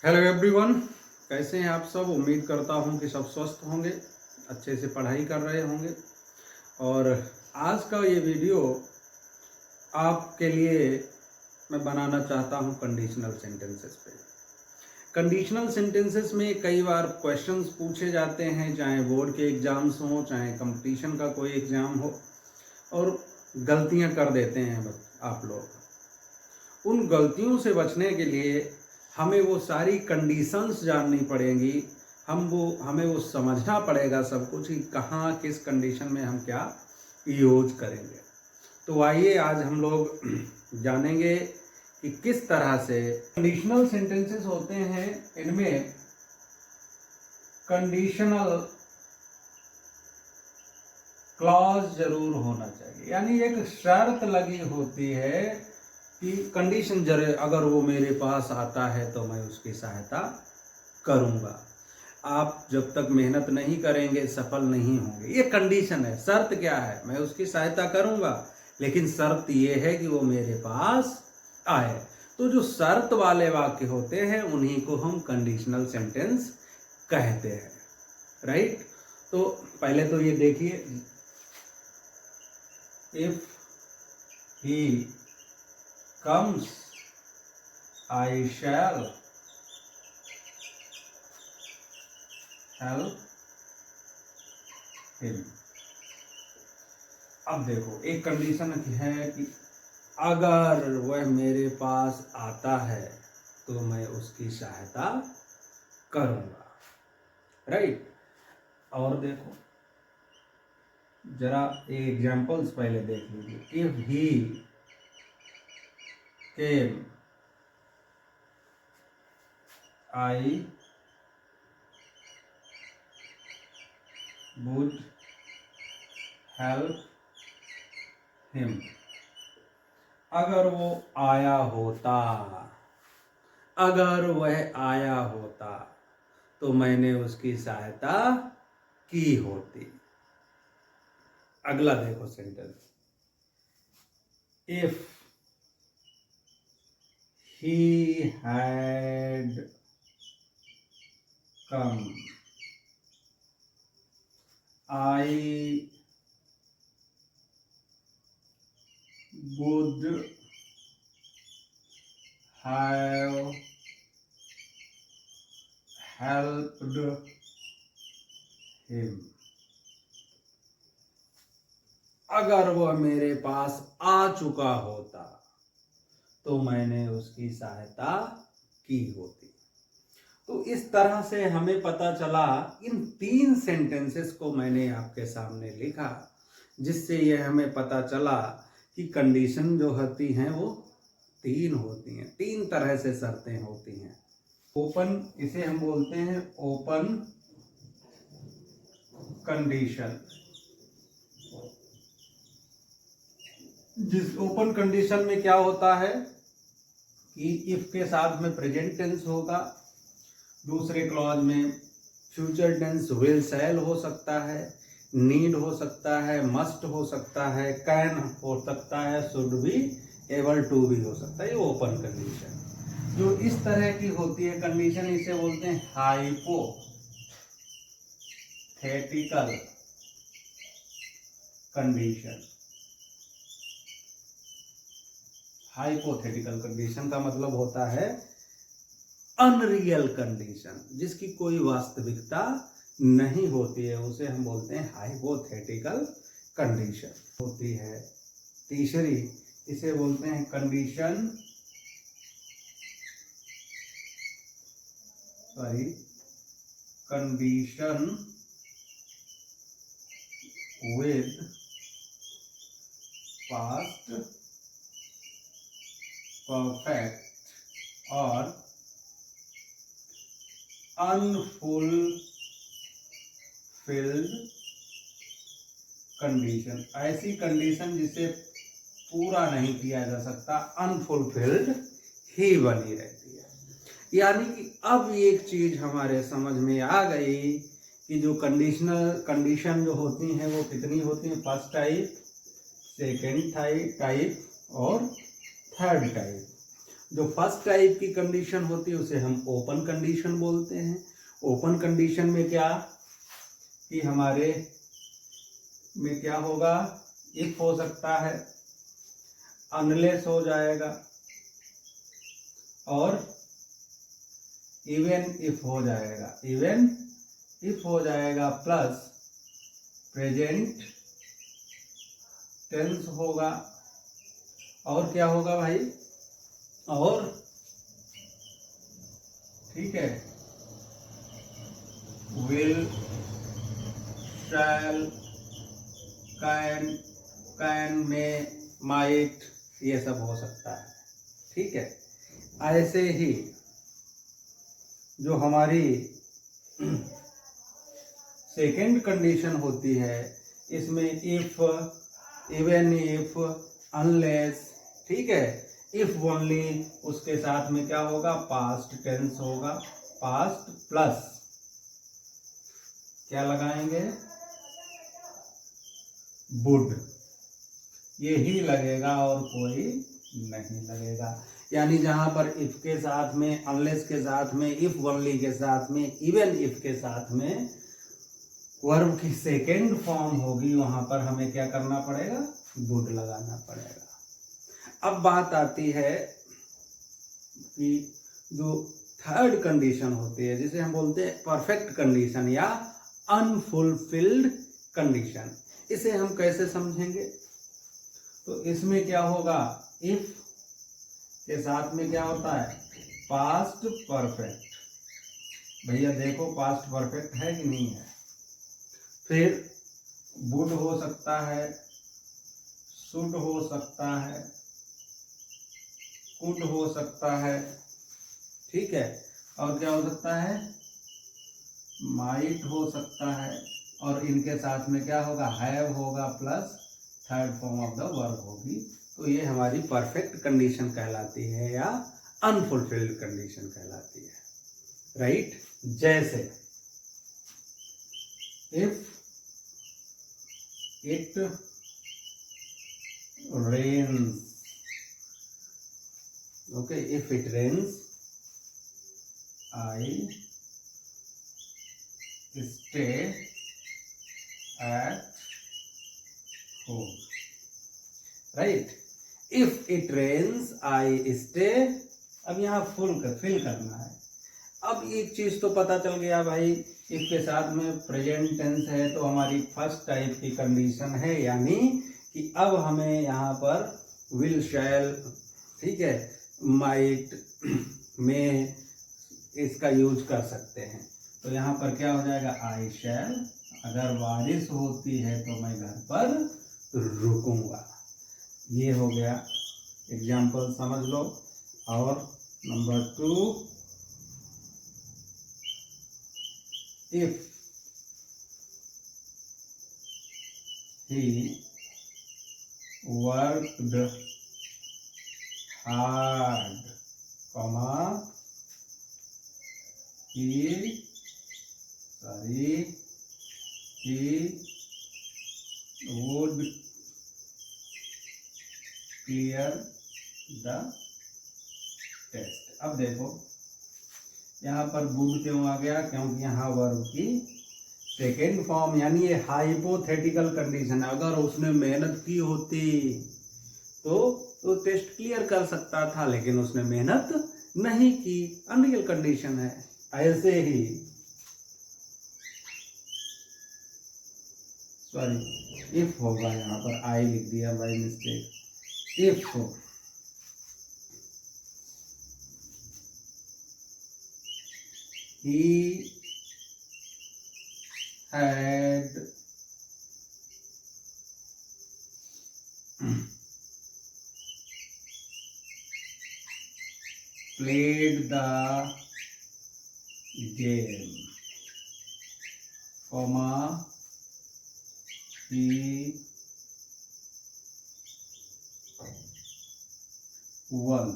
Hello everyone, कैसे हैं आप सब। उम्मीद करता हूं कि सब स्वस्थ होंगे, अच्छे से पढ़ाई कर रहे होंगे। और आज का ये वीडियो आपके लिए मैं बनाना चाहता हूं कंडीशनल सेंटेंसेस पे। कंडीशनल सेंटेंसेस में कई बार क्वेश्चंस पूछे जाते हैं, चाहे बोर्ड के एग्ज़ाम्स हों, चाहे कंपटीशन का कोई एग्ज़ाम हो, और गलतियां कर देते हैं आप लोग। उन गलतियों से बचने के लिए हमें वो सारी कंडीशंस जाननी पड़ेंगी। हमें वो समझना पड़ेगा सब कुछ कि कहाँ किस कंडीशन में हम क्या यूज करेंगे। तो आइए आज हम लोग जानेंगे कि किस तरह से कंडीशनल सेंटेंसेस होते हैं। इनमें कंडीशनल क्लॉज जरूर होना चाहिए, यानी एक शर्त लगी होती है कि कंडीशन अगर वो मेरे पास आता है तो मैं उसकी सहायता करूंगा। आप जब तक मेहनत नहीं करेंगे सफल नहीं होंगे, ये कंडीशन है। शर्त क्या है? मैं उसकी सहायता करूंगा, लेकिन शर्त ये है कि वो मेरे पास आए। तो जो शर्त वाले वाक्य होते हैं उन्हीं को हम कंडीशनल सेंटेंस कहते हैं, राइट। तो पहले तो ये देखिए, if he comes, I shall help him। अब देखो, एक कंडीशन है कि अगर वह मेरे पास आता है तो मैं उसकी सहायता करूंगा, राइट। और देखो जरा एग्जांपल्स पहले देख लीजिए। If he came, I would help him। अगर वो आया होता, अगर वह आया होता तो मैंने उसकी सहायता की होती। अगला देखो sentence, if he had come, I would have helped him। अगर वह मेरे पास आ चुका होता तो मैंने उसकी सहायता की होती। तो इस तरह से हमें पता चला, इन 3 सेंटेंसेस को मैंने आपके सामने लिखा, जिससे यह हमें पता चला कि कंडीशन जो होती हैं वो 3 होती हैं। 3 तरह से शर्तें होती हैं। ओपन, इसे हम बोलते हैं ओपन कंडीशन। जिस ओपन कंडीशन में क्या होता है कि इफ के साथ में प्रेजेंट टेंस होगा, दूसरे क्लॉज में फ्यूचर टेंस विल शैल हो सकता है, नीड हो सकता है, मस्ट हो सकता है, कैन हो सकता है, शुड बी, एबल टू भी हो सकता है। ये ओपन कंडीशन जो इस तरह की होती है कंडीशन, इसे बोलते हैं हाइपोथेटिकल कंडीशन। हाइपोथेटिकल कंडीशन का मतलब होता है अनरियल कंडीशन, जिसकी कोई वास्तविकता नहीं होती है, उसे हम बोलते हैं हाइपोथेटिकल कंडीशन होती है। तीसरी, इसे बोलते हैं कंडीशन विद पास्ट परफेक्ट और अनफुलफिल्ड कंडीशन। ऐसी कंडीशन जिसे पूरा नहीं किया जा सकता, अनफुलफिल्ड ही बनी रहती है। यानी कि अब एक चीज हमारे समझ में आ गई कि जो कंडीशन जो होती हैं वो कितनी होती हैं, फर्स्ट टाइप, सेकेंड टाइप और थर्ड टाइप। जो फर्स्ट टाइप की कंडीशन होती है उसे हम ओपन कंडीशन बोलते हैं। ओपन कंडीशन में क्या कि हमारे में क्या होगा, इफ हो सकता है, अनलेस हो जाएगा और इवन इफ हो जाएगा। इवन इफ हो जाएगा प्लस प्रेजेंट टेंस होगा। और क्या होगा भाई, और ठीक है, विल, शैल, कैन में, माइट, ये सब हो सकता है। ठीक है, ऐसे ही जो हमारी सेकेंड कंडीशन होती है इसमें इफ, इवन इफ, अनलेस, ठीक है, इफ ओनली, उसके साथ में क्या होगा, पास्ट टेंस होगा। पास्ट प्लस क्या लगाएंगे, वुड, यही लगेगा और कोई नहीं लगेगा। यानी जहां पर इफ के साथ में, अनलेस के साथ में, इफ ओनली के साथ में, इवन इफ के साथ में वर्ब की सेकेंड फॉर्म होगी, वहां पर हमें क्या करना पड़ेगा, वुड लगाना पड़ेगा। अब बात आती है कि जो थर्ड कंडीशन होती है जिसे हम बोलते हैं परफेक्ट कंडीशन या अनफुलफिल्ड कंडीशन, इसे हम कैसे समझेंगे। तो इसमें क्या होगा, इफ के साथ में क्या होता है, पास्ट परफेक्ट। भैया देखो पास्ट परफेक्ट है कि नहीं है। फिर वुड हो सकता है, शुड हो सकता है, कुड हो सकता है, ठीक है, और क्या हो सकता है, माइट हो सकता है, और इनके साथ में क्या होगा, हैव होगा plus third form of the verb होगी। तो ये हमारी परफेक्ट कंडीशन कहलाती है या अनफुलफिल्ड कंडीशन कहलाती है, राइट। जैसे if it rains, okay, if it rains I stay at home, right. If it rains I stay, अब यहाँ फिल करना है। अब एक चीज तो पता चल गया भाई, इफ के साथ में प्रेजेंट टेंस है तो हमारी फर्स्ट टाइप की कंडीशन है, यानी कि अब हमें यहाँ पर विल, शैल, ठीक है, माइट में इसका यूज कर सकते हैं। तो यहाँ पर क्या हो जाएगा, आई शैल, अगर बारिश होती है तो मैं घर पर रुकूंगा। ये हो गया एग्जाम्पल, समझ लो। और number 2, if he worked hard, comma, he would clear the test। अब देखो यहाँ पर would क्यों आ गया, क्योंकि यहाँ वर्ब की सेकेंड फॉर्म, यानी ये हाइपोथेटिकल कंडीशन है। अगर उसने मेहनत की होती तो टेस्ट क्लियर कर सकता था, लेकिन उसने मेहनत नहीं की, अनरियल कंडीशन है। ऐसे ही सॉरी, इफ होगा, यहाँ पर आई लिख दिया by mistake. If he had played the game, comma, he won।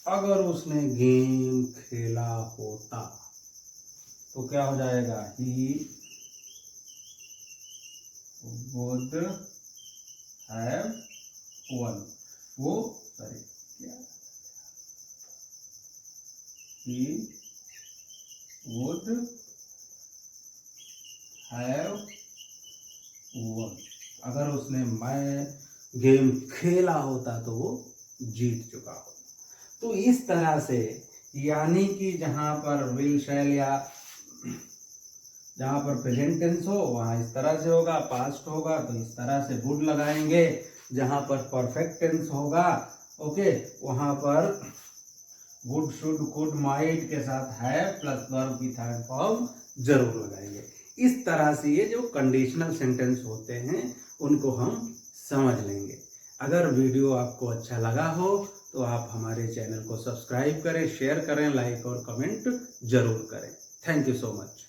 अगर उसने गेम खेला होता तो क्या हो जाएगा, he would have won। वो sorry he would have won। अगर उसने मैं गेम खेला होता तो वो जीत चुका होता। तो इस तरह से, यानी कि जहां पर विल शैल या जहां पर प्रेजेंट टेंस हो वहां इस तरह से होगा, पास्ट होगा तो इस तरह से वुड लगाएंगे, जहां पर परफेक्ट टेंस होगा ओके वहां पर वुड, शुड, कुड, माइट के साथ हैव प्लस वर्ब की थर्ड फॉर्म जरूर लगाएंगे। इस तरह से ये जो कंडीशनल सेंटेंस होते हैं उनको हम समझ लेंगे। अगर वीडियो आपको अच्छा लगा हो तो आप हमारे चैनल को सब्सक्राइब करें, शेयर करें, लाइक और कमेंट जरूर करें। Thank you so much.